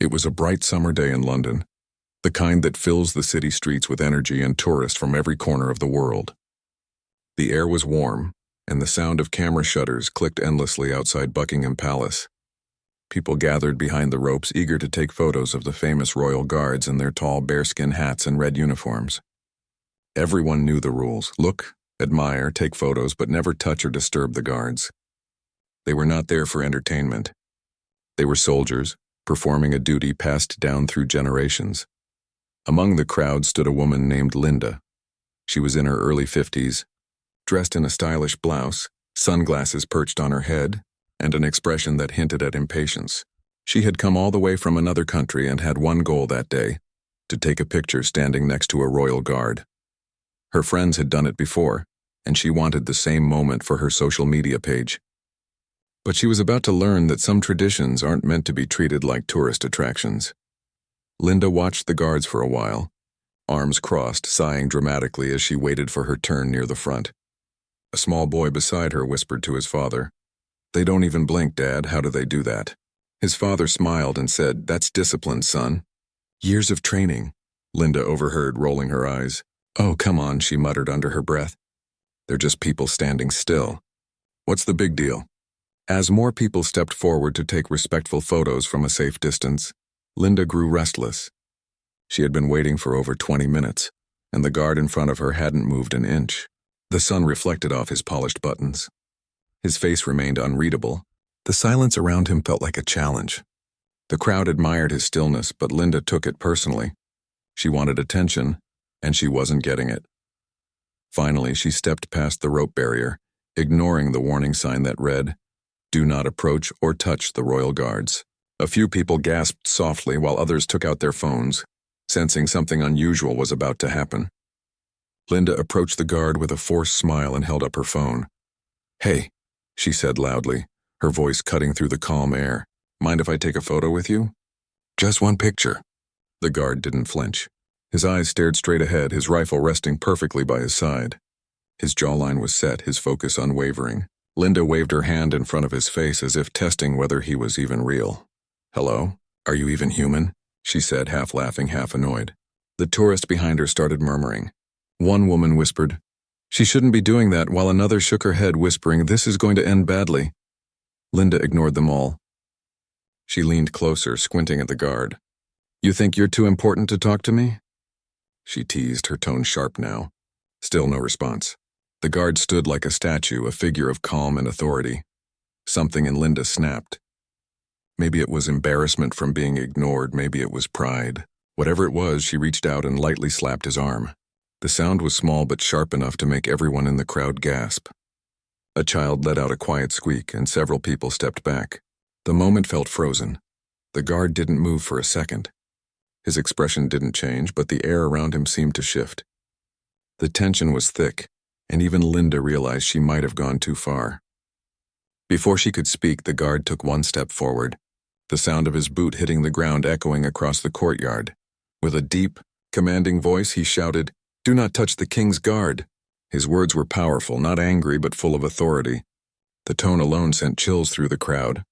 It was a bright summer day in London, the kind that fills the city streets with energy and tourists from every corner of the world. The air was warm, and the sound of camera shutters clicked endlessly outside Buckingham Palace. People gathered behind the ropes, eager to take photos of the famous royal guards in their tall bearskin hats and red uniforms. Everyone knew the rules: look, admire, take photos, but never touch or disturb the guards. They were not there for entertainment. They were soldiers, performing a duty passed down through generations. Among the crowd stood a woman named Linda. She was in her early 50s, dressed in a stylish blouse, sunglasses perched on her head, and an expression that hinted at impatience. She had come all the way from another country and had one goal that day: to take a picture standing next to a royal guard. Her friends had done it before, and she wanted the same moment for her social media page. But she was about to learn that some traditions aren't meant to be treated like tourist attractions. Linda watched the guards for a while, arms crossed, sighing dramatically as she waited for her turn near the front. A small boy beside her whispered to his father, "They don't even blink, Dad. How do they do that?" His father smiled and said, "That's discipline, son." "Years of training," Linda overheard, rolling her eyes. "Oh, come on," she muttered under her breath. "They're just people standing still. What's the big deal?" As more people stepped forward to take respectful photos from a safe distance, Linda grew restless. She had been waiting for over 20 minutes, and the guard in front of her hadn't moved an inch. The sun reflected off his polished buttons. His face remained unreadable. The silence around him felt like a challenge. The crowd admired his stillness, but Linda took it personally. She wanted attention, and she wasn't getting it. Finally, she stepped past the rope barrier, ignoring the warning sign that read, "Do not approach or touch the royal guards." A few people gasped softly while others took out their phones, sensing something unusual was about to happen. Linda approached the guard with a forced smile and held up her phone. "Hey," she said loudly, her voice cutting through the calm air. "Mind if I take a photo with you?" "Just one picture." The guard didn't flinch. His eyes stared straight ahead, his rifle resting perfectly by his side. His jawline was set, his focus unwavering. Linda waved her hand in front of his face as if testing whether he was even real. "Hello? Are you even human?" she said, half laughing, half annoyed. The tourist behind her started murmuring. One woman whispered, "She shouldn't be doing that," while another shook her head, whispering, "This is going to end badly." Linda ignored them all. She leaned closer, squinting at the guard. "You think you're too important to talk to me?" she teased, her tone sharp now. Still no response. The guard stood like a statue, a figure of calm and authority. Something in Linda snapped. Maybe it was embarrassment from being ignored, maybe it was pride. Whatever it was, she reached out and lightly slapped his arm. The sound was small but sharp enough to make everyone in the crowd gasp. A child let out a quiet squeak, and several people stepped back. The moment felt frozen. The guard didn't move for a second. His expression didn't change, but the air around him seemed to shift. The tension was thick, and even Linda realized she might have gone too far. Before she could speak, the guard took one step forward, the sound of his boot hitting the ground echoing across the courtyard. With a deep, commanding voice, he shouted, "Do not touch the king's guard." His words were powerful, not angry, but full of authority. The tone alone sent chills through the crowd.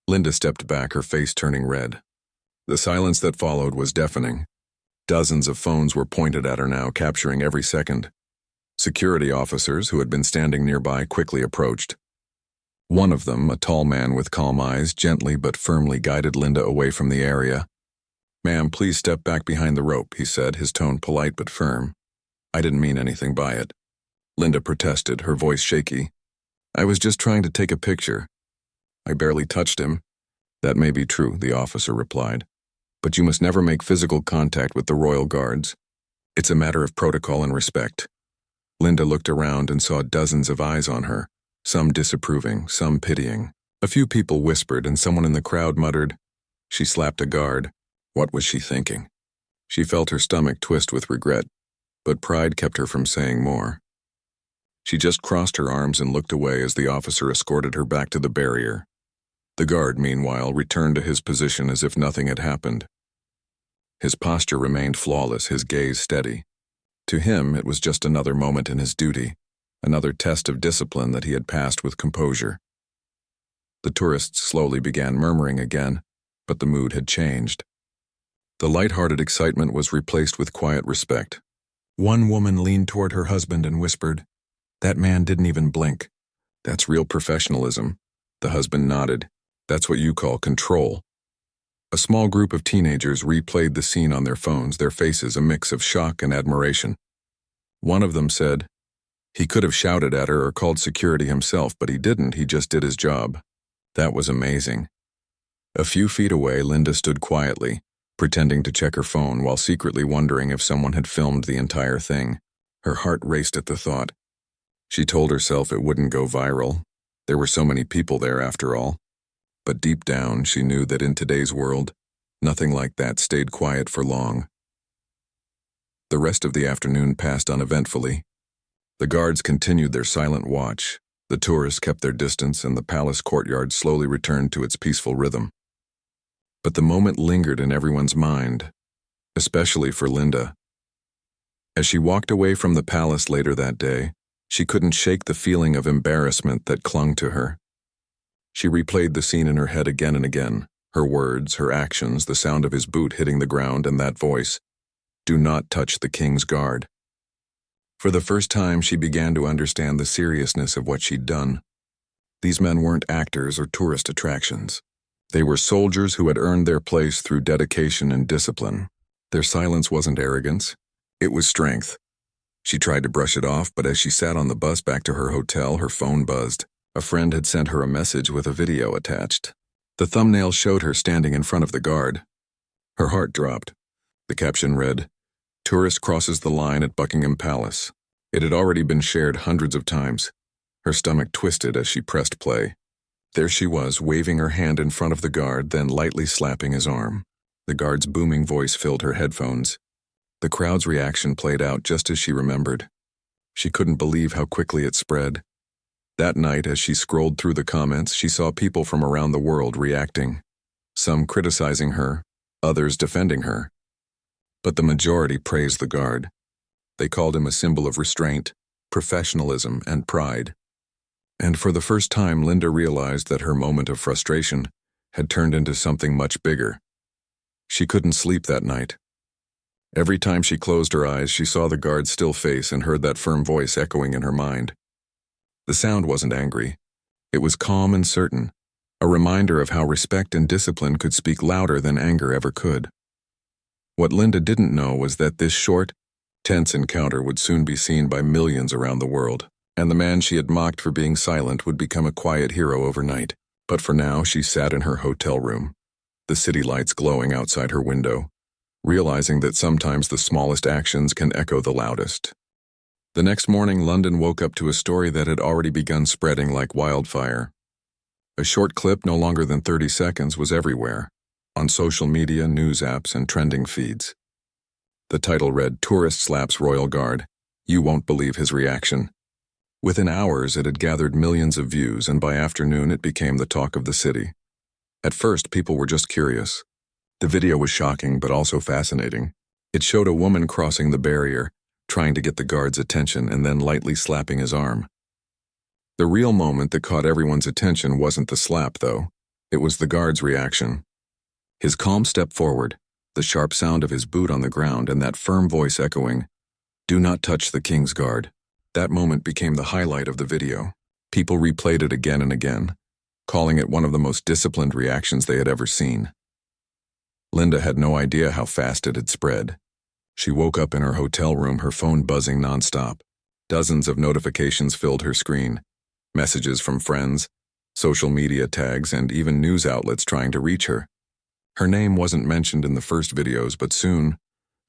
Linda stepped back, her face turning red. The silence that followed was deafening. Dozens of phones were pointed at her now, capturing every second. Security officers, who had been standing nearby, quickly approached. One of them, a tall man with calm eyes, gently but firmly guided Linda away from the area. "Ma'am, please step back behind the rope," he said, his tone polite but firm. "I didn't mean anything by it." Linda protested, her voice shaky. "I was just trying to take a picture." "I barely touched him." "That may be true," the officer replied. "But you must never make physical contact with the royal guards. It's a matter of protocol and respect." Linda looked around and saw dozens of eyes on her, some disapproving, some pitying. A few people whispered, and someone in the crowd muttered, "She slapped a guard." What was she thinking? She felt her stomach twist with regret, but pride kept her from saying more. She just crossed her arms and looked away as the officer escorted her back to the barrier. The guard, meanwhile, returned to his position as if nothing had happened. His posture remained flawless, his gaze steady. To him, it was just another moment in his duty, another test of discipline that he had passed with composure. The tourists slowly began murmuring again, but the mood had changed. The light-hearted excitement was replaced with quiet respect. One woman leaned toward her husband and whispered, "That man didn't even blink. That's real professionalism." The husband nodded. "That's what you call control." A small group of teenagers replayed the scene on their phones, their faces a mix of shock and admiration. One of them said, "He could have shouted at her or called security himself, but he didn't, he just did his job." That was amazing. A few feet away, Linda stood quietly, pretending to check her phone while secretly wondering if someone had filmed the entire thing. Her heart raced at the thought. She told herself it wouldn't go viral. There were so many people there after all. But deep down, she knew that in today's world, nothing like that stayed quiet for long. The rest of the afternoon passed uneventfully. The guards continued their silent watch, the tourists kept their distance, and the palace courtyard slowly returned to its peaceful rhythm. But the moment lingered in everyone's mind, especially for Linda. As she walked away from the palace later that day, she couldn't shake the feeling of embarrassment that clung to her. She replayed the scene in her head again and again, her words, her actions, the sound of his boot hitting the ground, and that voice, "Do not touch the king's guard." For the first time, she began to understand the seriousness of what she'd done. These men weren't actors or tourist attractions. They were soldiers who had earned their place through dedication and discipline. Their silence wasn't arrogance, it was strength. She tried to brush it off, but as she sat on the bus back to her hotel, her phone buzzed. A friend had sent her a message with a video attached. The thumbnail showed her standing in front of the guard. Her heart dropped. The caption read, "Tourist crosses the line at Buckingham Palace." It had already been shared hundreds of times. Her stomach twisted as she pressed play. There she was, waving her hand in front of the guard, then lightly slapping his arm. The guard's booming voice filled her headphones. The crowd's reaction played out just as she remembered. She couldn't believe how quickly it spread. That night, as she scrolled through the comments, she saw people from around the world reacting. Some criticizing her, others defending her. But the majority praised the guard. They called him a symbol of restraint, professionalism, and pride. And for the first time, Linda realized that her moment of frustration had turned into something much bigger. She couldn't sleep that night. Every time she closed her eyes, she saw the guard's still face and heard that firm voice echoing in her mind. The sound wasn't angry. It was calm and certain, a reminder of how respect and discipline could speak louder than anger ever could. What Linda didn't know was that this short, tense encounter would soon be seen by millions around the world, and the man she had mocked for being silent would become a quiet hero overnight. But for now, she sat in her hotel room, the city lights glowing outside her window, realizing that sometimes the smallest actions can echo the loudest. The next morning, London woke up to a story that had already begun spreading like wildfire. A short clip, no longer than 30 seconds, was everywhere, on social media, news apps, and trending feeds. The title read, "Tourist Slaps Royal Guard. You Won't Believe His Reaction." Within hours, it had gathered millions of views, and by afternoon, it became the talk of the city. At first, people were just curious. The video was shocking, but also fascinating. It showed a woman crossing the barrier, trying to get the guard's attention, and then lightly slapping his arm. The real moment that caught everyone's attention wasn't the slap, though. It was the guard's reaction. His calm step forward, the sharp sound of his boot on the ground, and that firm voice echoing, "Do not touch the king's guard." That moment became the highlight of the video. People replayed it again and again, calling it one of the most disciplined reactions they had ever seen. Linda had no idea how fast it had spread. She woke up in her hotel room, her phone buzzing nonstop. Dozens of notifications filled her screen. Messages from friends, social media tags, and even news outlets trying to reach her. Her name wasn't mentioned in the first videos, but soon,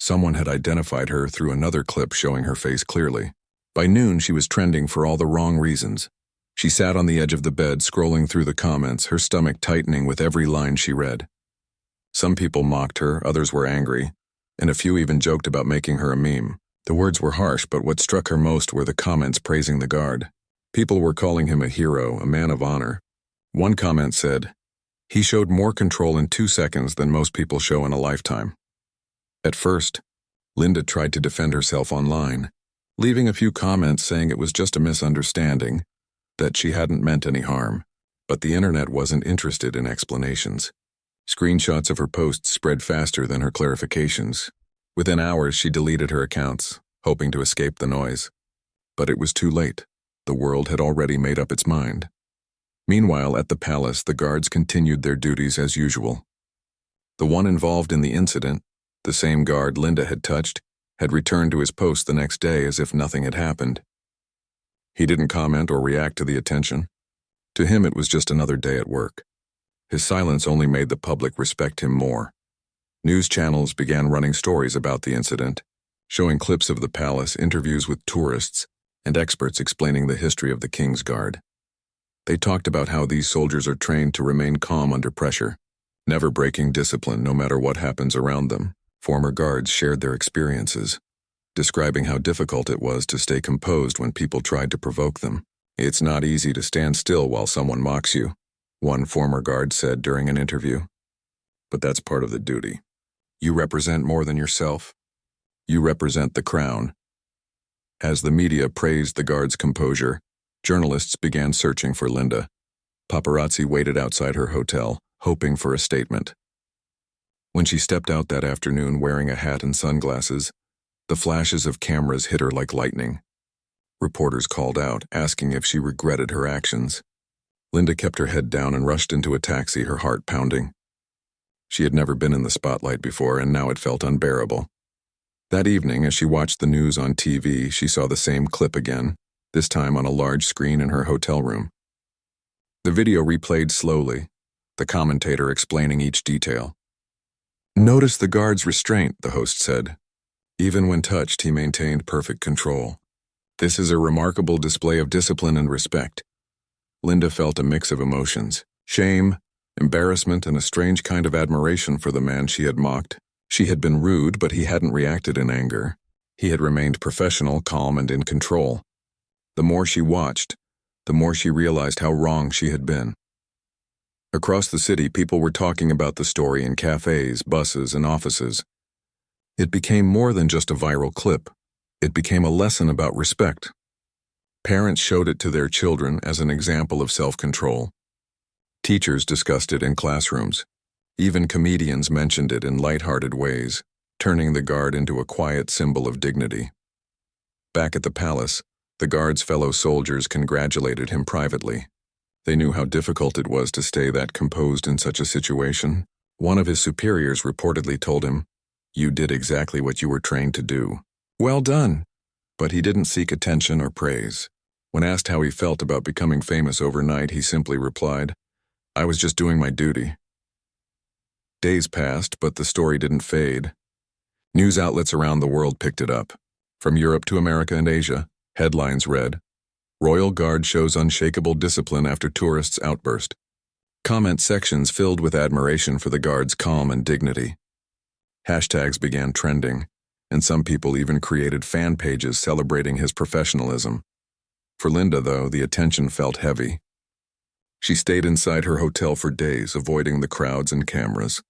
someone had identified her through another clip showing her face clearly. By noon, she was trending for all the wrong reasons. She sat on the edge of the bed, scrolling through the comments, her stomach tightening with every line she read. Some people mocked her, others were angry, and a few even joked about making her a meme. The words were harsh, but what struck her most were the comments praising the guard. People were calling him a hero, a man of honor. One comment said, "He showed more control in 2 seconds than most people show in a lifetime." At first, Linda tried to defend herself online, leaving a few comments saying it was just a misunderstanding, that she hadn't meant any harm. But the internet wasn't interested in explanations. Screenshots of her posts spread faster than her clarifications. Within hours, she deleted her accounts, hoping to escape the noise. But it was too late. The world had already made up its mind. Meanwhile, at the palace, the guards continued their duties as usual. The one involved in the incident, the same guard Linda had touched, had returned to his post the next day as if nothing had happened. He didn't comment or react to the attention. To him, it was just another day at work. His silence only made the public respect him more. News channels began running stories about the incident, showing clips of the palace, interviews with tourists, and experts explaining the history of the King's Guard. They talked about how these soldiers are trained to remain calm under pressure, never breaking discipline no matter what happens around them. Former guards shared their experiences, describing how difficult it was to stay composed when people tried to provoke them. "It's not easy to stand still while someone mocks you," one former guard said during an interview. "But that's part of the duty. You represent more than yourself. You represent the crown." As the media praised the guard's composure, journalists began searching for Linda. Paparazzi waited outside her hotel, hoping for a statement. When she stepped out that afternoon wearing a hat and sunglasses, the flashes of cameras hit her like lightning. Reporters called out, asking if she regretted her actions. Linda kept her head down and rushed into a taxi, her heart pounding. She had never been in the spotlight before, and now it felt unbearable. That evening, as she watched the news on TV, she saw the same clip again, this time on a large screen in her hotel room. The video replayed slowly, the commentator explaining each detail. "Notice the guard's restraint," the host said. "Even when touched, he maintained perfect control. This is a remarkable display of discipline and respect." Linda felt a mix of emotions: shame, embarrassment, and a strange kind of admiration for the man she had mocked. She had been rude, but he hadn't reacted in anger. He had remained professional, calm, and in control. The more she watched, the more she realized how wrong she had been. Across the city, people were talking about the story in cafes, buses, and offices. It became more than just a viral clip. It became a lesson about respect. Parents showed it to their children as an example of self-control. Teachers discussed it in classrooms. Even comedians mentioned it in light-hearted ways, turning the guard into a quiet symbol of dignity. Back at the palace, the guard's fellow soldiers congratulated him privately. They knew how difficult it was to stay that composed in such a situation. One of his superiors reportedly told him, "You did exactly what you were trained to do. Well done." But he didn't seek attention or praise. When asked how he felt about becoming famous overnight, he simply replied, "I was just doing my duty." Days passed, but the story didn't fade. News outlets around the world picked it up. From Europe to America and Asia, headlines read, "Royal Guard shows unshakable discipline after tourists' outburst." Comment sections filled with admiration for the guard's calm and dignity. Hashtags began trending, and some people even created fan pages celebrating his professionalism. For Linda, though, the attention felt heavy. She stayed inside her hotel for days, avoiding the crowds and cameras.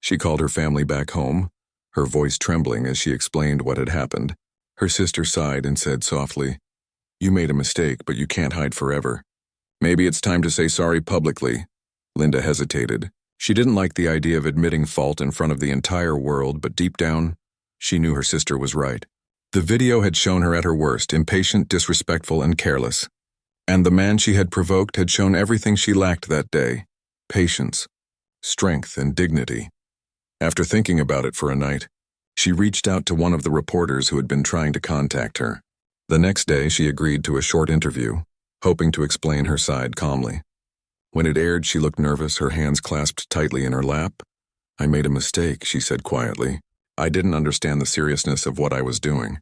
She called her family back home, her voice trembling as she explained what had happened. Her sister sighed and said softly, "You made a mistake, but you can't hide forever. Maybe it's time to say sorry publicly." Linda hesitated. She didn't like the idea of admitting fault in front of the entire world, but deep down, she knew her sister was right. The video had shown her at her worst, impatient, disrespectful, and careless. And the man she had provoked had shown everything she lacked that day: patience, strength, and dignity. After thinking about it for a night, she reached out to one of the reporters who had been trying to contact her. The next day, she agreed to a short interview, hoping to explain her side calmly. When it aired, she looked nervous, her hands clasped tightly in her lap. "I made a mistake," she said quietly. "I didn't understand the seriousness of what I was doing.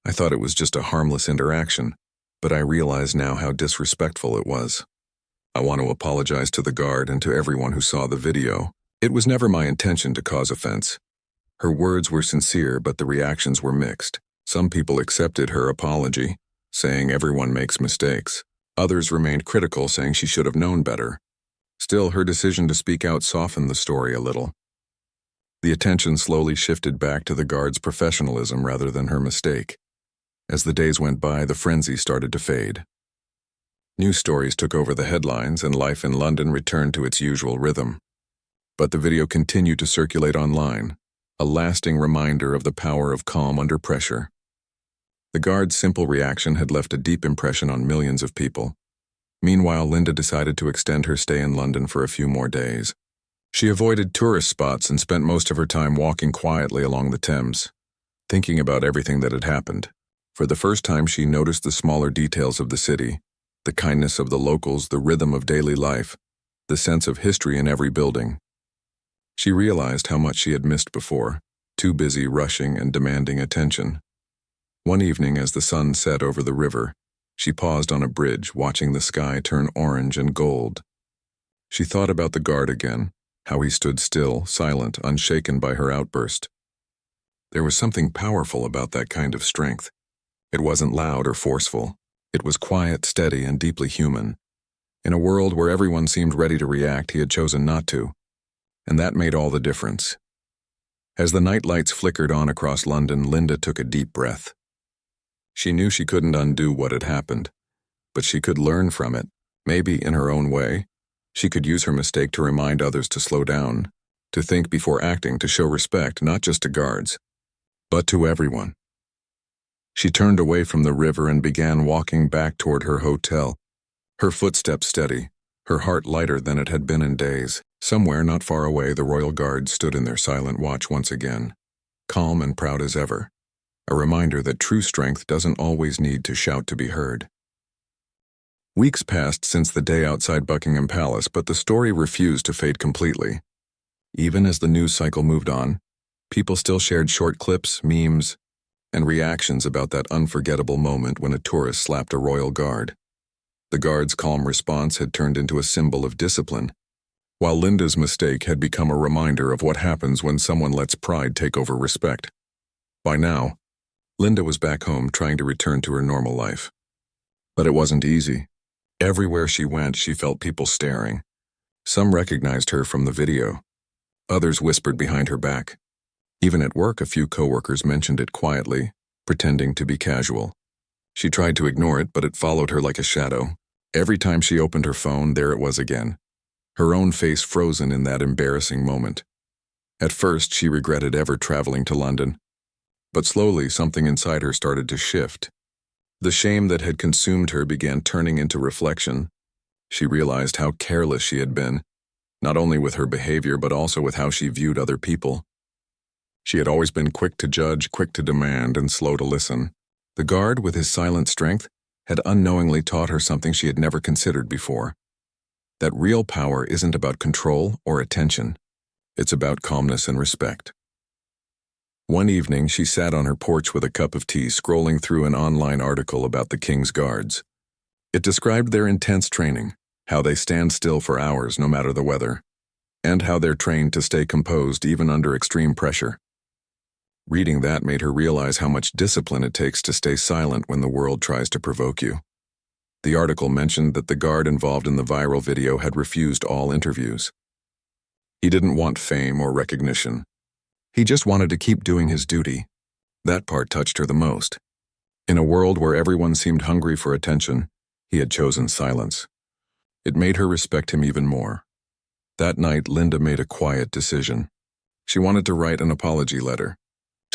I thought it was just a harmless interaction, but I realize now how disrespectful it was. I want to apologize to the guard and to everyone who saw the video. It was never my intention to cause offense." Her words were sincere, but the reactions were mixed. Some people accepted her apology, saying everyone makes mistakes. Others remained critical, saying she should have known better. Still, her decision to speak out softened the story a little. The attention slowly shifted back to the guard's professionalism rather than her mistake. As the days went by, the frenzy started to fade. News stories took over the headlines, and life in London returned to its usual rhythm. But the video continued to circulate online, a lasting reminder of the power of calm under pressure. The guard's simple reaction had left a deep impression on millions of people. Meanwhile, Linda decided to extend her stay in London for a few more days. She avoided tourist spots and spent most of her time walking quietly along the Thames, thinking about everything that had happened. For the first time, she noticed the smaller details of the city, the kindness of the locals, the rhythm of daily life, the sense of history in every building. She realized how much she had missed before, too busy rushing and demanding attention. One evening, as the sun set over the river, she paused on a bridge, watching the sky turn orange and gold. She thought about the guard again, how he stood still, silent, unshaken by her outburst. There was something powerful about that kind of strength. It wasn't loud or forceful. It was quiet, steady, and deeply human. In a world where everyone seemed ready to react, he had chosen not to. And that made all the difference. As the night lights flickered on across London, Linda took a deep breath. She knew she couldn't undo what had happened, but she could learn from it, maybe in her own way. She could use her mistake to remind others to slow down, to think before acting, to show respect not just to guards, but to everyone. She turned away from the river and began walking back toward her hotel, her footsteps steady, her heart lighter than it had been in days. Somewhere not far away, the Royal Guard stood in their silent watch once again, calm and proud as ever, a reminder that true strength doesn't always need to shout to be heard. Weeks passed since the day outside Buckingham Palace, but the story refused to fade completely. Even as the news cycle moved on, people still shared short clips, memes, and reactions about that unforgettable moment when a tourist slapped a royal guard. The guard's calm response had turned into a symbol of discipline, while Linda's mistake had become a reminder of what happens when someone lets pride take over respect. By now, Linda was back home trying to return to her normal life. But it wasn't easy. Everywhere she went, she felt people staring. Some recognized her from the video. Others whispered behind her back. Even at work, a few coworkers mentioned it quietly, pretending to be casual. She tried to ignore it, but it followed her like a shadow. Every time she opened her phone, there it was again, her own face frozen in that embarrassing moment. At first, she regretted ever traveling to London. But slowly, something inside her started to shift. The shame that had consumed her began turning into reflection. She realized how careless she had been, not only with her behavior but also with how she viewed other people. She had always been quick to judge, quick to demand, and slow to listen. The guard, with his silent strength, had unknowingly taught her something she had never considered before. That real power isn't about control or attention. It's about calmness and respect. One evening, she sat on her porch with a cup of tea, scrolling through an online article about the King's Guards. It described their intense training, how they stand still for hours no matter the weather, and how they're trained to stay composed even under extreme pressure. Reading that made her realize how much discipline it takes to stay silent when the world tries to provoke you. The article mentioned that the guard involved in the viral video had refused all interviews. He didn't want fame or recognition. He just wanted to keep doing his duty. That part touched her the most. In a world where everyone seemed hungry for attention, he had chosen silence. It made her respect him even more. That night, Linda made a quiet decision. She wanted to write an apology letter.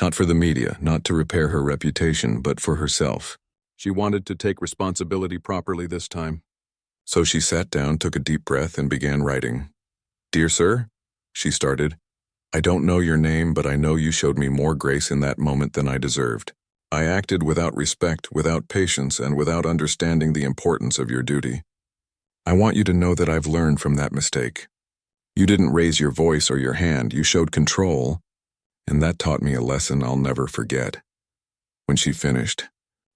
Not for the media, not to repair her reputation, but for herself. She wanted to take responsibility properly this time. So she sat down, took a deep breath, and began writing. "Dear Sir," she started, "I don't know your name, but I know you showed me more grace in that moment than I deserved. I acted without respect, without patience, and without understanding the importance of your duty. I want you to know that I've learned from that mistake. You didn't raise your voice or your hand, you showed control, and that taught me a lesson I'll never forget." When she finished,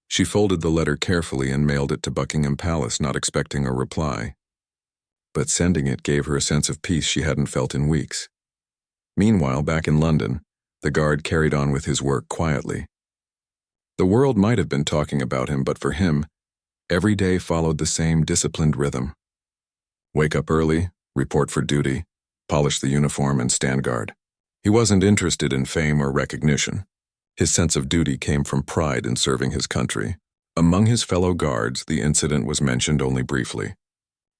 she folded the letter carefully and mailed it to Buckingham Palace, not expecting a reply. But sending it gave her a sense of peace she hadn't felt in weeks. Meanwhile, back in London, the guard carried on with his work quietly. The world might have been talking about him, but for him, every day followed the same disciplined rhythm. Wake up early, report for duty, polish the uniform, and stand guard. He wasn't interested in fame or recognition. His sense of duty came from pride in serving his country. Among his fellow guards, the incident was mentioned only briefly.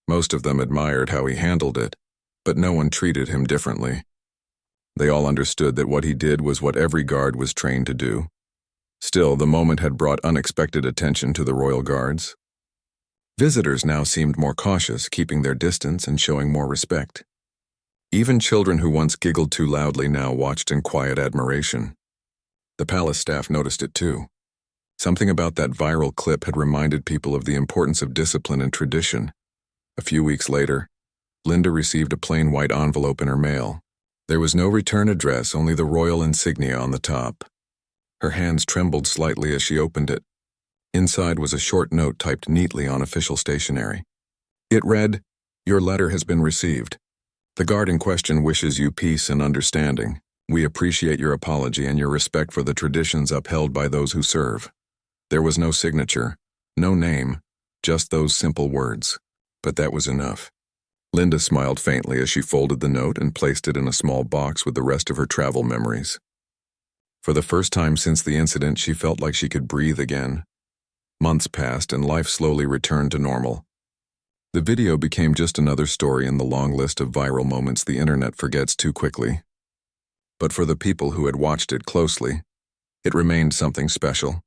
Most of them admired how he handled it, but no one treated him differently. They all understood that what he did was what every guard was trained to do. Still, the moment had brought unexpected attention to the royal guards. Visitors now seemed more cautious, keeping their distance and showing more respect. Even children who once giggled too loudly now watched in quiet admiration. The palace staff noticed it too. Something about that viral clip had reminded people of the importance of discipline and tradition. A few weeks later, Linda received a plain white envelope in her mail. There was no return address, only the royal insignia on the top. Her hands trembled slightly as she opened it. Inside was a short note typed neatly on official stationery. It read, "Your letter has been received. The guard in question wishes you peace and understanding. We appreciate your apology and your respect for the traditions upheld by those who serve." There was no signature, no name, just those simple words. But that was enough. Linda smiled faintly as she folded the note and placed it in a small box with the rest of her travel memories. For the first time since the incident, she felt like she could breathe again. Months passed and life slowly returned to normal. The video became just another story in the long list of viral moments the internet forgets too quickly. But for the people who had watched it closely, it remained something special.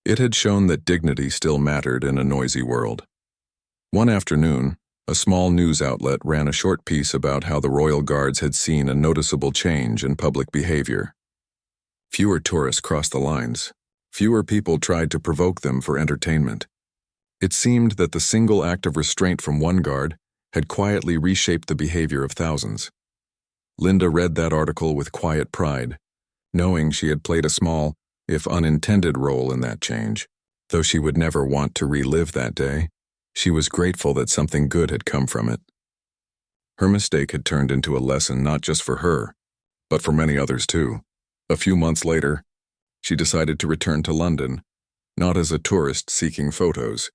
It had shown that dignity still mattered in a noisy world. One afternoon, a small news outlet ran a short piece about how the royal guards had seen a noticeable change in public behavior. Fewer tourists crossed the lines. Fewer people tried to provoke them for entertainment. It seemed that the single act of restraint from one guard had quietly reshaped the behavior of thousands. Linda read that article with quiet pride, knowing she had played a small, if unintended, role in that change. Though she would never want to relive that day, she was grateful that something good had come from it. Her mistake had turned into a lesson not just for her, but for many others too. A few months later, she decided to return to London, not as a tourist seeking photos,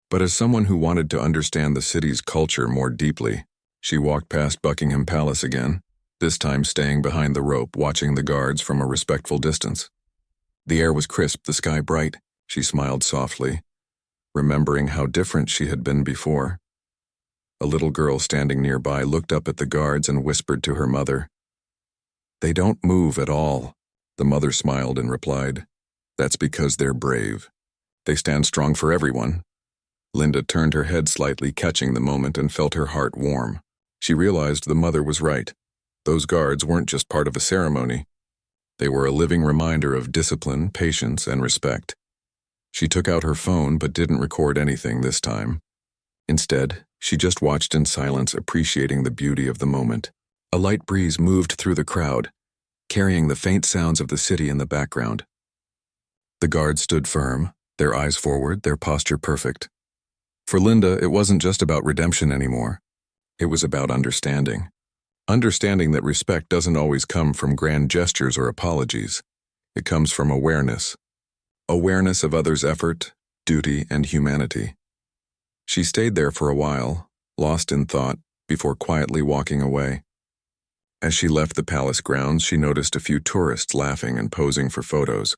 but as someone who wanted to understand the city's culture more deeply. She walked past Buckingham Palace again, this time staying behind the rope, watching the guards from a respectful distance. The air was crisp, the sky bright. She smiled softly, remembering how different she had been before. A little girl standing nearby looked up at the guards and whispered to her mother. "They don't move at all." The mother smiled and replied, "That's because they're brave. They stand strong for everyone." Linda turned her head slightly, catching the moment, and felt her heart warm. She realized the mother was right. Those guards weren't just part of a ceremony. They were a living reminder of discipline, patience, and respect. She took out her phone but didn't record anything this time. Instead, she just watched in silence, appreciating the beauty of the moment. A light breeze moved through the crowd, carrying the faint sounds of the city in the background. The guards stood firm, their eyes forward, their posture perfect. For Linda, it wasn't just about redemption anymore. It was about understanding. Understanding that respect doesn't always come from grand gestures or apologies. It comes from awareness. Awareness of others' effort, duty, and humanity. She stayed there for a while, lost in thought, before quietly walking away. As she left the palace grounds, she noticed a few tourists laughing and posing for photos.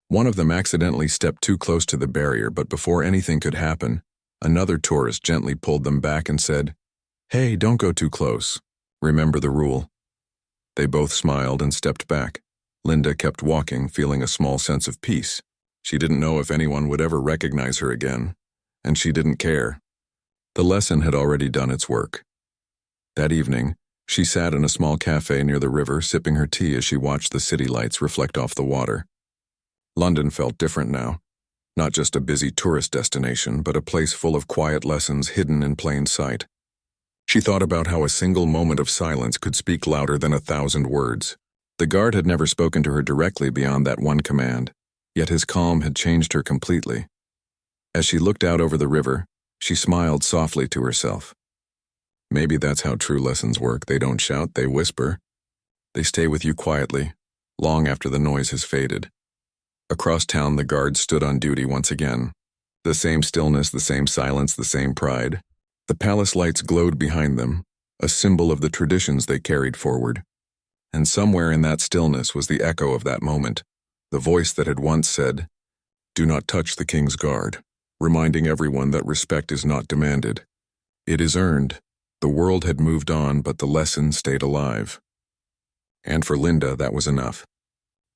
One of them accidentally stepped too close to the barrier, but before anything could happen, another tourist gently pulled them back and said, "Hey, don't go too close. Remember the rule." They both smiled and stepped back. Linda kept walking, feeling a small sense of peace. She didn't know if anyone would ever recognize her again, and she didn't care. The lesson had already done its work. That evening, she sat in a small cafe near the river, sipping her tea as she watched the city lights reflect off the water. London felt different now. Not just a busy tourist destination, but a place full of quiet lessons hidden in plain sight. She thought about how a single moment of silence could speak louder than 1,000 words. The guard had never spoken to her directly beyond that one command, yet his calm had changed her completely. As she looked out over the river, she smiled softly to herself. Maybe that's how true lessons work. They don't shout, they whisper. They stay with you quietly, long after the noise has faded. Across town, the guards stood on duty once again. The same stillness, the same silence, the same pride. The palace lights glowed behind them, a symbol of the traditions they carried forward. And somewhere in that stillness was the echo of that moment, the voice that had once said, "Do not touch the king's guard," reminding everyone that respect is not demanded. It is earned, The world had moved on, but the lesson stayed alive. And for Linda, that was enough.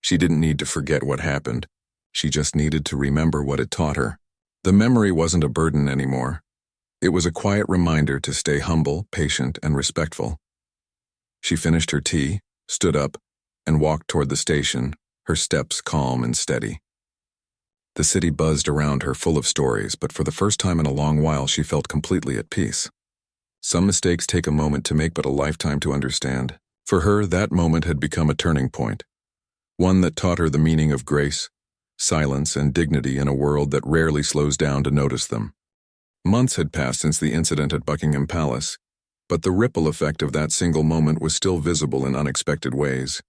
She didn't need to forget what happened. She just needed to remember what it taught her. The memory wasn't a burden anymore. It was a quiet reminder to stay humble, patient, and respectful. She finished her tea, stood up, and walked toward the station, her steps calm and steady. The city buzzed around her, full of stories, but for the first time in a long while she felt completely at peace. Some mistakes take a moment to make, but a lifetime to understand. For her, that moment had become a turning point. One that taught her the meaning of grace, silence, and dignity in a world that rarely slows down to notice them. Months had passed since the incident at Buckingham Palace, but the ripple effect of that single moment was still visible in unexpected ways.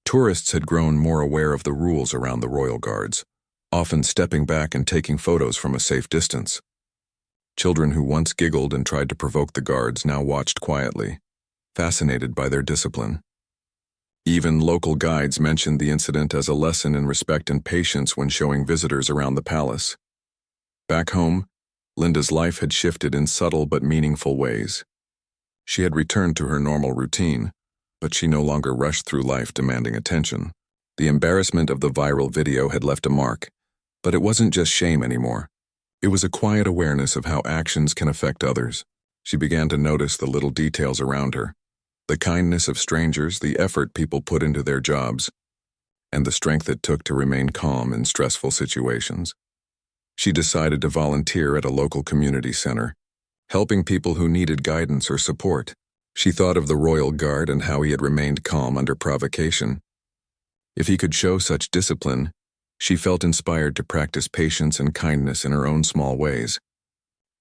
Tourists had grown more aware of the rules around the royal guards, often stepping back and taking photos from a safe distance. Children who once giggled and tried to provoke the guards now watched quietly, fascinated by their discipline. Even local guides mentioned the incident as a lesson in respect and patience when showing visitors around the palace. Back home, Linda's life had shifted in subtle but meaningful ways. She had returned to her normal routine, but she no longer rushed through life demanding attention. The embarrassment of the viral video had left a mark, but it wasn't just shame anymore. It was a quiet awareness of how actions can affect others. She began to notice the little details around her, the kindness of strangers, the effort people put into their jobs, and the strength it took to remain calm in stressful situations. She decided to volunteer at a local community center, helping people who needed guidance or support. She thought of the royal guard and how he had remained calm under provocation. If he could show such discipline, she felt inspired to practice patience and kindness in her own small ways.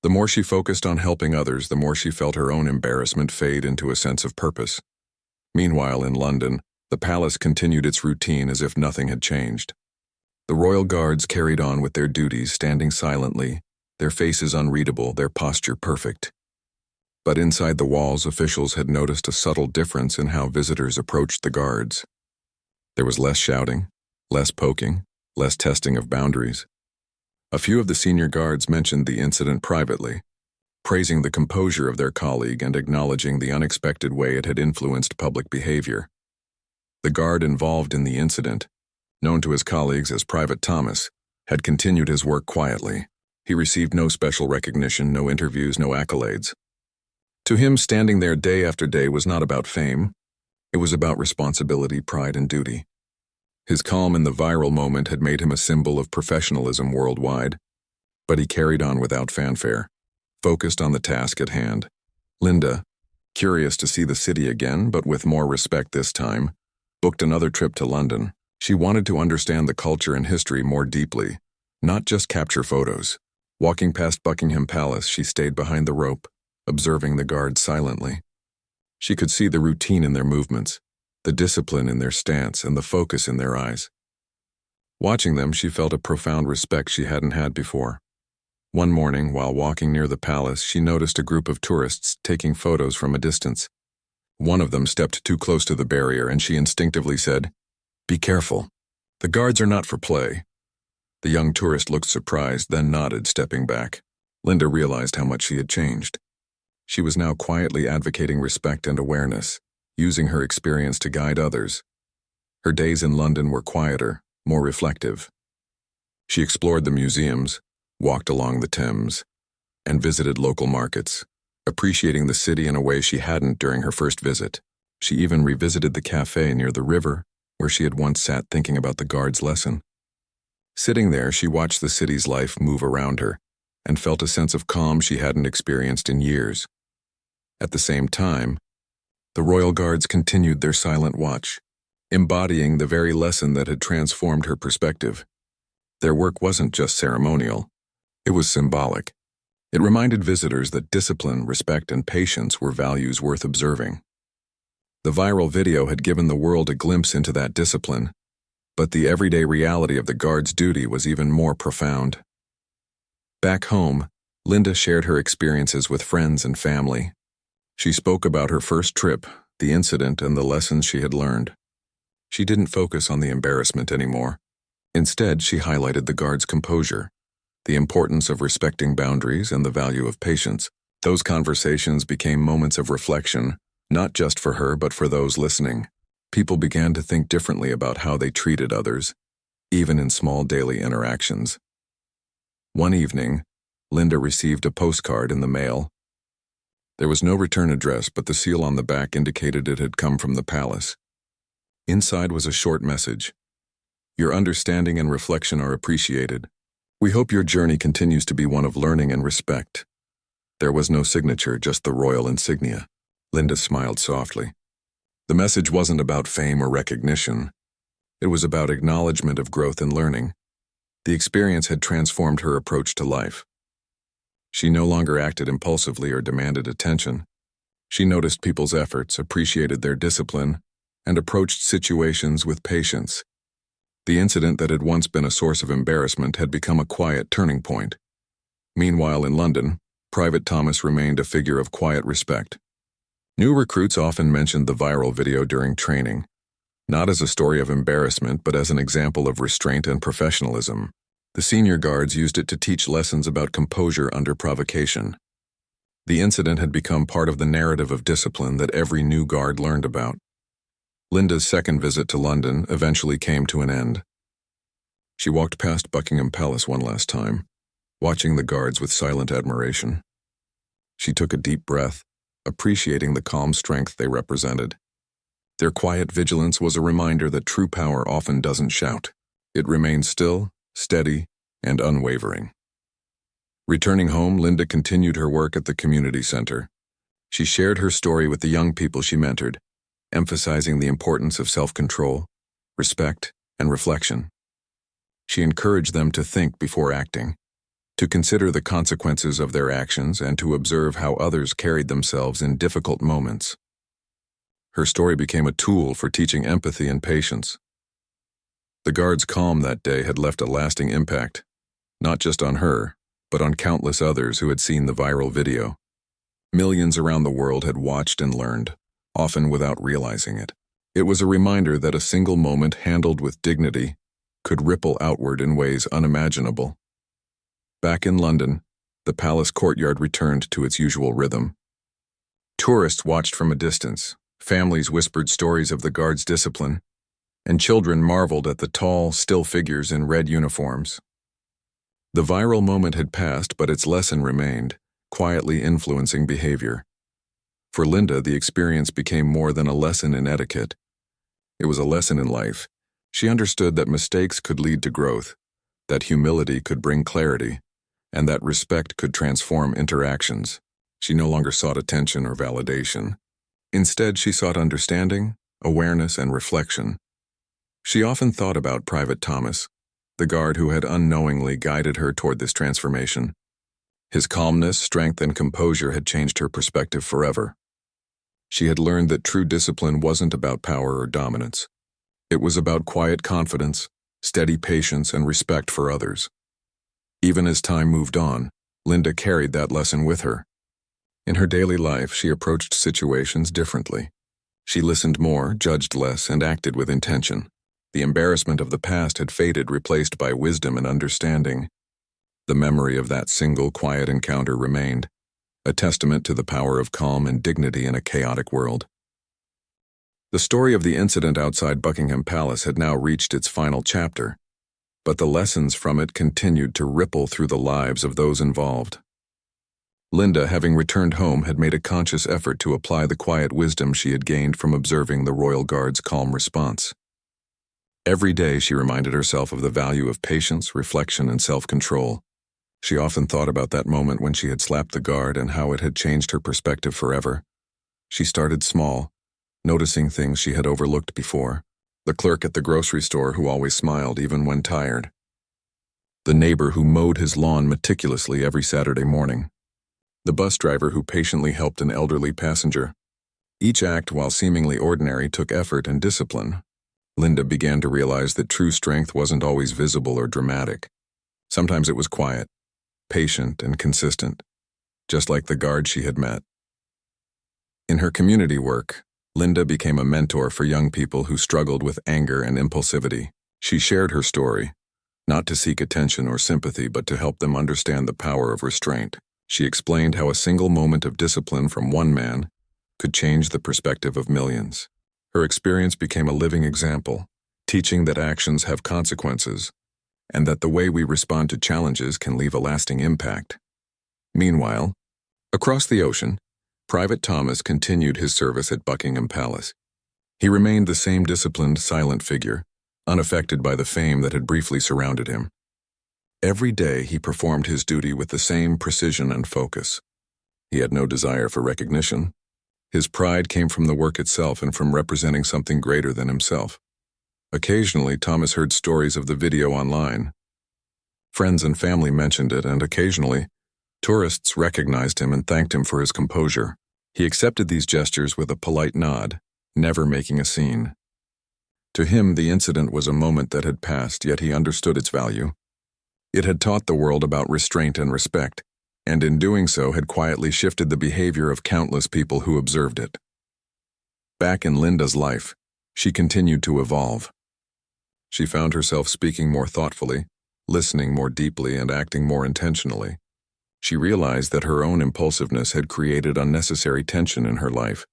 The more she focused on helping others, the more she felt her own embarrassment fade into a sense of purpose. Meanwhile, in London, the palace continued its routine as if nothing had changed. The royal guards carried on with their duties, standing silently, their faces unreadable, their posture perfect. But inside the walls, officials had noticed a subtle difference in how visitors approached the guards. There was less shouting, less poking, less testing of boundaries. A few of the senior guards mentioned the incident privately, praising the composure of their colleague and acknowledging the unexpected way it had influenced public behavior. The guard involved in the incident, known to his colleagues as Private Thomas, had continued his work quietly. He received no special recognition, no interviews, no accolades. To him, standing there day after day was not about fame. It was about responsibility, pride, and duty. His calm in the viral moment had made him a symbol of professionalism worldwide, but he carried on without fanfare, focused on the task at hand. Linda, curious to see the city again, but with more respect this time, booked another trip to London. She wanted to understand the culture and history more deeply, not just capture photos. Walking past Buckingham Palace, she stayed behind the rope, observing the guards silently. She could see the routine in their movements, the discipline in their stance, and the focus in their eyes. Watching them, she felt a profound respect she hadn't had before. One morning, while walking near the palace, she noticed a group of tourists taking photos from a distance. One of them stepped too close to the barrier, and she instinctively said, "Be careful. The guards are not for play." The young tourist looked surprised, then nodded, stepping back. Linda realized how much she had changed. She was now quietly advocating respect and awareness, using her experience to guide others. Her days in London were quieter, more reflective. She explored the museums, walked along the Thames, and visited local markets, appreciating the city in a way she hadn't during her first visit. She even revisited the cafe near the river, where she had once sat thinking about the guard's lesson. Sitting there, she watched the city's life move around her, and felt a sense of calm she hadn't experienced in years. At the same time, the royal guards continued their silent watch, embodying the very lesson that had transformed her perspective. Their work wasn't just ceremonial, it was symbolic. It reminded visitors that discipline, respect, and patience were values worth observing. The viral video had given the world a glimpse into that discipline, but the everyday reality of the guard's duty was even more profound. Back home, Linda shared her experiences with friends and family. She spoke about her first trip, the incident, and the lessons she had learned. She didn't focus on the embarrassment anymore. Instead, she highlighted the guard's composure, the importance of respecting boundaries, and the value of patience. Those conversations became moments of reflection, not just for her but for those listening. People began to think differently about how they treated others, even in small daily interactions. One evening, Linda received a postcard in the mail. There was no return address, but the seal on the back indicated it had come from the palace. Inside was a short message. "Your understanding and reflection are appreciated. We hope your journey continues to be one of learning and respect." There was no signature, just the royal insignia. Linda smiled softly. The message wasn't about fame or recognition. It was about acknowledgement of growth and learning. The experience had transformed her approach to life. She no longer acted impulsively or demanded attention. She noticed people's efforts, appreciated their discipline, and approached situations with patience. The incident that had once been a source of embarrassment had become a quiet turning point. Meanwhile, in London, Private Thomas remained a figure of quiet respect. New recruits often mentioned the viral video during training, not as a story of embarrassment but as an example of restraint and professionalism. The senior guards used it to teach lessons about composure under provocation. The incident had become part of the narrative of discipline that every new guard learned about. Linda's second visit to London eventually came to an end. She walked past Buckingham Palace one last time, watching the guards with silent admiration. She took a deep breath, appreciating the calm strength they represented. Their quiet vigilance was a reminder that true power often doesn't shout. It remains still, steady, and unwavering. Returning home, Linda continued her work at the community center. She shared her story with the young people she mentored, emphasizing the importance of self-control, respect, and reflection. She encouraged them to think before acting, to consider the consequences of their actions, and to observe how others carried themselves in difficult moments. Her story became a tool for teaching empathy and patience. The guard's calm that day had left a lasting impact, not just on her, but on countless others who had seen the viral video. Millions around the world had watched and learned, often without realizing it. It was a reminder that a single moment handled with dignity could ripple outward in ways unimaginable. Back in London, the palace courtyard returned to its usual rhythm. Tourists watched from a distance, families whispered stories of the guards' discipline, and children marveled at the tall, still figures in red uniforms. The viral moment had passed, but its lesson remained, quietly influencing behavior. For Linda, the experience became more than a lesson in etiquette. It was a lesson in life. She understood that mistakes could lead to growth, that humility could bring clarity, and that respect could transform interactions. She no longer sought attention or validation. Instead, she sought understanding, awareness, and reflection. She often thought about Private Thomas, the guard who had unknowingly guided her toward this transformation. His calmness, strength, and composure had changed her perspective forever. She had learned that true discipline wasn't about power or dominance. It was about quiet confidence, steady patience, and respect for others. Even as time moved on, Linda carried that lesson with her. In her daily life, she approached situations differently. She listened more, judged less, and acted with intention. The embarrassment of the past had faded, replaced by wisdom and understanding. The memory of that single quiet encounter remained, a testament to the power of calm and dignity in a chaotic world. The story of the incident outside Buckingham Palace had now reached its final chapter, but the lessons from it continued to ripple through the lives of those involved. Linda, having returned home, had made a conscious effort to apply the quiet wisdom she had gained from observing the royal guard's calm response. Every day she reminded herself of the value of patience, reflection, and self-control. She often thought about that moment when she had slapped the guard and how it had changed her perspective forever. She started small, noticing things she had overlooked before. The clerk at the grocery store who always smiled even when tired. The neighbor who mowed his lawn meticulously every Saturday morning. The bus driver who patiently helped an elderly passenger. Each act, while seemingly ordinary, took effort and discipline. Linda began to realize that true strength wasn't always visible or dramatic. Sometimes it was quiet, patient, and consistent, just like the guard she had met. In her community work, Linda became a mentor for young people who struggled with anger and impulsivity. She shared her story, not to seek attention or sympathy, but to help them understand the power of restraint. She explained how a single moment of discipline from one man could change the perspective of millions. Her experience became a living example, teaching that actions have consequences and that the way we respond to challenges can leave a lasting impact. Meanwhile, across the ocean, Private Thomas continued his service at Buckingham Palace. He remained the same disciplined, silent figure, unaffected by the fame that had briefly surrounded him. Every day he performed his duty with the same precision and focus. He had no desire for recognition. His pride came from the work itself and from representing something greater than himself. Occasionally, Thomas heard stories of the video online. Friends and family mentioned it, and occasionally, tourists recognized him and thanked him for his composure. He accepted these gestures with a polite nod, never making a scene. To him, the incident was a moment that had passed, yet he understood its value. It had taught the world about restraint and respect, and in doing so had quietly shifted the behavior of countless people who observed it. Back in Linda's life, she continued to evolve. She found herself speaking more thoughtfully, listening more deeply, and acting more intentionally. She realized that her own impulsiveness had created unnecessary tension in her life,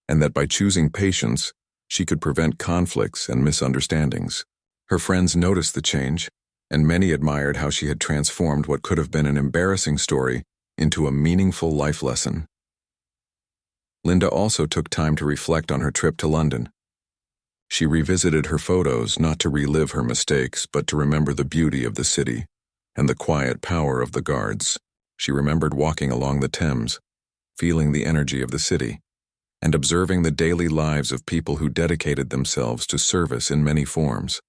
and that by choosing patience, she could prevent conflicts and misunderstandings. Her friends noticed the change, and many admired how she had transformed what could have been an embarrassing story into a meaningful life lesson. Linda also took time to reflect on her trip to London. She revisited her photos not to relive her mistakes, but to remember the beauty of the city and the quiet power of the guards. She remembered walking along the Thames, feeling the energy of the city, and observing the daily lives of people who dedicated themselves to service in many forms.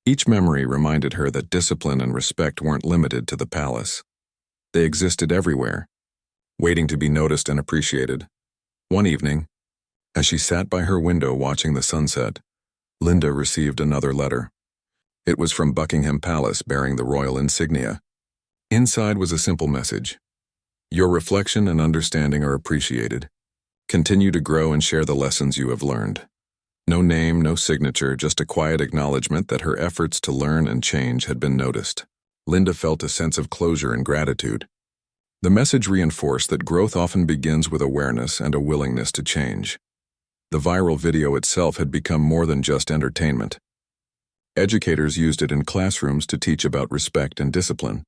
Each memory reminded her that discipline and respect weren't limited to the palace. They existed everywhere, waiting to be noticed and appreciated. One evening, as she sat by her window watching the sunset, Linda received another letter. It was from Buckingham Palace bearing the royal insignia. Inside was a simple message. Your reflection and understanding are appreciated. Continue to grow and share the lessons you have learned. No name, no signature, just a quiet acknowledgement that her efforts to learn and change had been noticed. Linda felt a sense of closure and gratitude. The message reinforced that growth often begins with awareness and a willingness to change. The viral video itself had become more than just entertainment. Educators used it in classrooms to teach about respect and discipline.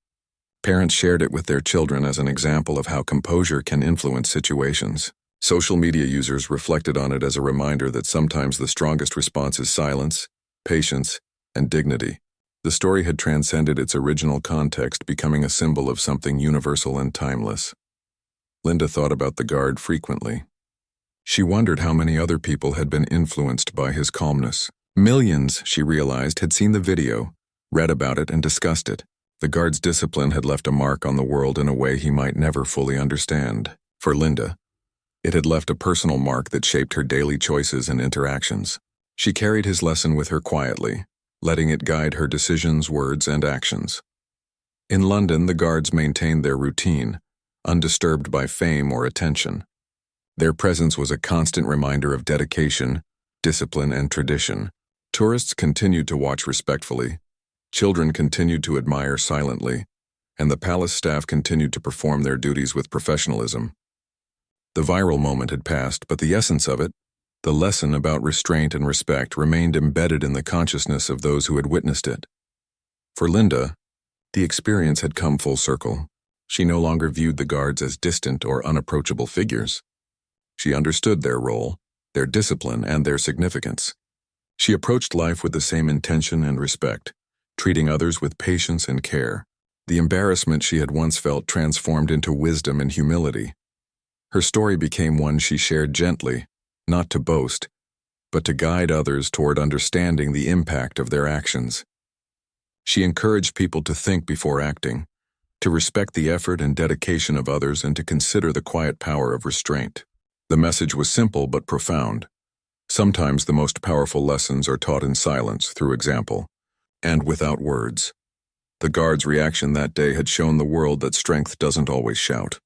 Parents shared it with their children as an example of how composure can influence situations. Social media users reflected on it as a reminder that sometimes the strongest response is silence, patience, and dignity. The story had transcended its original context, becoming a symbol of something universal and timeless. Linda thought about the guard frequently. She wondered how many other people had been influenced by his calmness. Millions, she realized, had seen the video, read about it, and discussed it. The guard's discipline had left a mark on the world in a way he might never fully understand. For Linda, it had left a personal mark that shaped her daily choices and interactions. She carried his lesson with her quietly, letting it guide her decisions, words, and actions. In London, the guards maintained their routine, undisturbed by fame or attention. Their presence was a constant reminder of dedication, discipline, and tradition. Tourists continued to watch respectfully, children continued to admire silently, and the palace staff continued to perform their duties with professionalism. The viral moment had passed, but the essence of it, the lesson about restraint and respect, remained embedded in the consciousness of those who had witnessed it. For Linda, the experience had come full circle. She no longer viewed the guards as distant or unapproachable figures. She understood their role, their discipline, and their significance. She approached life with the same intention and respect, treating others with patience and care. The embarrassment she had once felt transformed into wisdom and humility. Her story became one she shared gently, not to boast, but to guide others toward understanding the impact of their actions. She encouraged people to think before acting, to respect the effort and dedication of others, and to consider the quiet power of restraint. The message was simple but profound. Sometimes the most powerful lessons are taught in silence, through example, and without words. The guard's reaction that day had shown the world that strength doesn't always shout.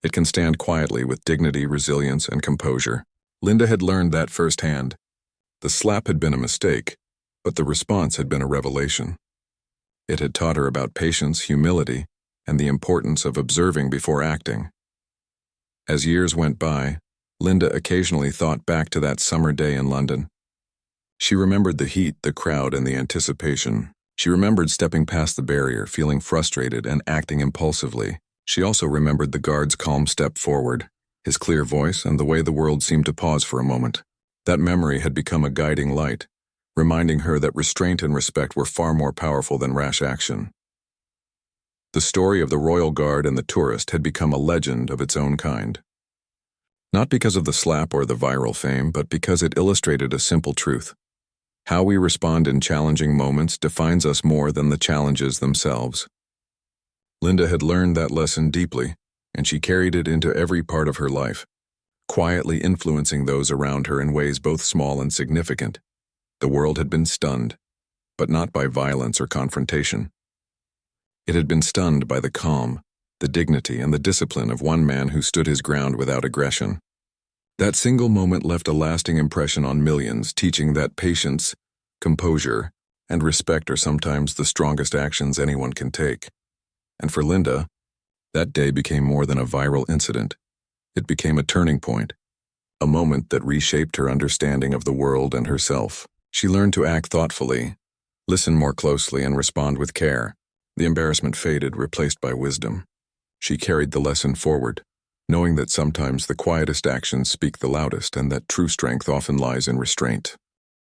It can stand quietly with dignity, resilience, and composure. Linda had learned that firsthand. The slap had been a mistake, but the response had been a revelation. It had taught her about patience, humility, and the importance of observing before acting. As years went by, Linda occasionally thought back to that summer day in London. She remembered the heat, the crowd, and the anticipation. She remembered stepping past the barrier, feeling frustrated and acting impulsively. She also remembered the guard's calm step forward, his clear voice, and the way the world seemed to pause for a moment. That memory had become a guiding light, reminding her that restraint and respect were far more powerful than rash action. The story of the royal guard and the tourist had become a legend of its own kind. Not because of the slap or the viral fame, but because it illustrated a simple truth. How we respond in challenging moments defines us more than the challenges themselves. Linda had learned that lesson deeply, and she carried it into every part of her life, quietly influencing those around her in ways both small and significant. The world had been stunned, but not by violence or confrontation. It had been stunned by the calm, the dignity, and the discipline of one man who stood his ground without aggression. That single moment left a lasting impression on millions, teaching that patience, composure, and respect are sometimes the strongest actions anyone can take. And for Linda, that day became more than a viral incident. It became a turning point, a moment that reshaped her understanding of the world and herself. She learned to act thoughtfully, listen more closely, and respond with care. The embarrassment faded, replaced by wisdom. She carried the lesson forward, knowing that sometimes the quietest actions speak the loudest and that true strength often lies in restraint.